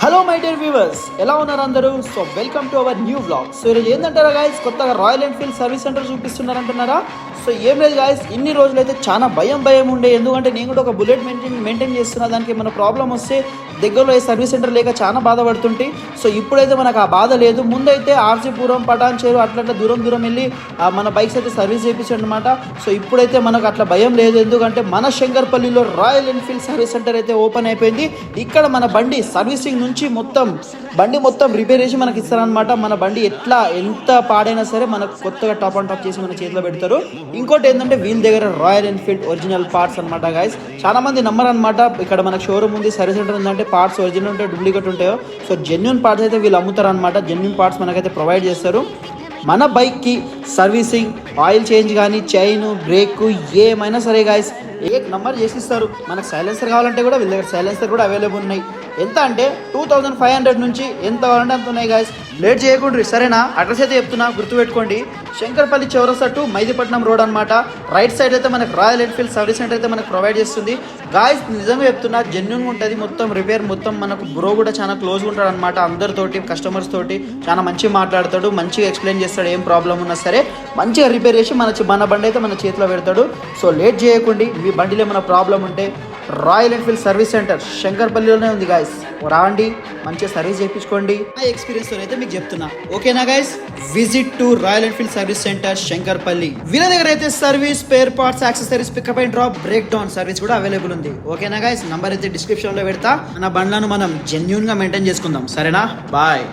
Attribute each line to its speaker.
Speaker 1: Hello my dear viewers, ఎలా ఉన్నారు అందరూ? So welcome to our new vlog. So ఈరోజు ఏంటంటారా గాయస్, కొత్తగా రాయల్ ఎన్ఫీల్డ్ సర్వీస్ సెంటర్ చూపిస్తున్నారంటున్నారా? సో ఏం లేదు గాయస్, ఇన్ని రోజులైతే చాలా భయం ఉండే. ఎందుకంటే నేను కూడా ఒక బుల్లెట్ మెయింటైన్ చేస్తున్నా. దానికి ఏమైనా ప్రాబ్లం వస్తే దగ్గరలో ఏ సర్వీస్ సెంటర్ లేక చాలా బాధపడుతుంటే, సో ఇప్పుడైతే మనకు ఆ బాధ లేదు. ముందైతే ఆర్సీపురం, పటాన్ చెరు అట్లా దూరం వెళ్ళి మన బైక్స్ అయితే సర్వీస్ చేయించాడు అనమాట. సో ఇప్పుడైతే మనకు అట్లా భయం లేదు. ఎందుకంటే మన శంకర్పల్లిలో రాయల్ ఎన్ఫీల్డ్ సర్వీస్ సెంటర్ అయితే ఓపెన్ అయిపోయింది. ఇక్కడ మన బండి సర్వీసింగ్ నుంచి బండి మొత్తం రిపేర్ చేసి మనకి ఇస్తారనమాట. మన బండి ఎంత పాడైనా సరే మనకు కొత్తగా టాప్ అండ్ టాప్ చేసి మన చేతిలో పెడతారు. ఇంకోటి ఏంటంటే వీళ్ళ దగ్గర రాయల్ ఎన్ఫీల్డ్ ఒరిజినల్ పార్ట్స్ అనమాట గాయస్. చాలా మంది నమ్మరు అనమాట. ఇక్కడ మనకు షోరూమ్ ఉంది, సర్వీస్ సెంటర్ ఉందంటే పార్ట్స్ ఒరిజినల్ ఉంటాయో డూప్లికేట్ ఉంటాయో. సో జెన్యూన్ పార్ట్స్ అయితే వీళ్ళు అమ్ముతారు అనమాట. జెన్యూన్ పార్ట్స్ మనకైతే ప్రొవైడ్ చేస్తారు. మన బైక్కి సర్వీసింగ్, ఆయిల్ చేంజ్ కానీ, చైన్, బ్రేక్ ఏమైనా సరే గాయస్ నంబర్ చేసిస్తారు. మనకు సైలెన్సర్ కావాలంటే కూడా వీళ్ళ దగ్గర సైలెన్సర్ కూడా అవైలబుల్ ఉన్నాయి. ఎంత అంటే 2500 నుంచి ఎంత కావాలంటే అంత ఉన్నాయి గాయస్. లేట్ చేయకుండా సరేనా? అడ్రస్ అయితే చెప్తున్నా, గుర్తుపెట్టుకోండి. శంకర్పల్లి చౌరస్తా టు మైదీపట్నం రోడ్ అనమాట. రైట్ సైడ్ అయితే మనకు రాయల్ ఎన్ఫీల్డ్ సర్వీస్ సెంటర్ అయితే మనకు ప్రొవైడ్ చేస్తుంది గాయస్. నిజంగా చెప్తున్నా, జెన్యూన్గా ఉంటుంది మొత్తం రిపేర్. మొత్తం మనకు బ్రో కూడా చాలా క్లోజ్గా ఉంటాడు అనమాట. అందరితోటి, కస్టమర్స్ తోటి చాలా మంచిగా మాట్లాడతాడు, మంచిగా ఎక్స్ప్లెయిన్ చేస్తాడు. ఏం ప్రాబ్లం ఉన్నా సరే మంచిగా రిపేర్ చేసి మన బండి అయితే మన చేతిలో పెడతాడు. సో లేట్ చేయకండి. మీ బండిలో ఏమైనా ప్రాబ్లం ఉంటే రాయల్ ఎన్ఫీల్డ్ సర్వీస్ సెంటర్ శంకర్పల్లిలోనే ఉంది గాయస్. రావండి, మంచిగా సర్వీస్ చేయించుకోండి. నా ఎక్స్పీరియన్స్తో అయితే మీకు చెప్తున్నా. ఓకేనా guys? Visit to Royal Enfield service center Shankarpalli. వీళ్ళ దగ్గర అయితే service, spare parts, accessories, pickup and drop, breakdown service కూడా అవైలబుల్ ఉంది. ఓకేనా గాయస్? నంబర్ అయితే డిస్క్రిప్షన్ లో పెడతా. మన బండ్లను మనం జెన్యూన్ గా మెయింటైన్ చేసుకుందాం. సరేనా? బాయ్.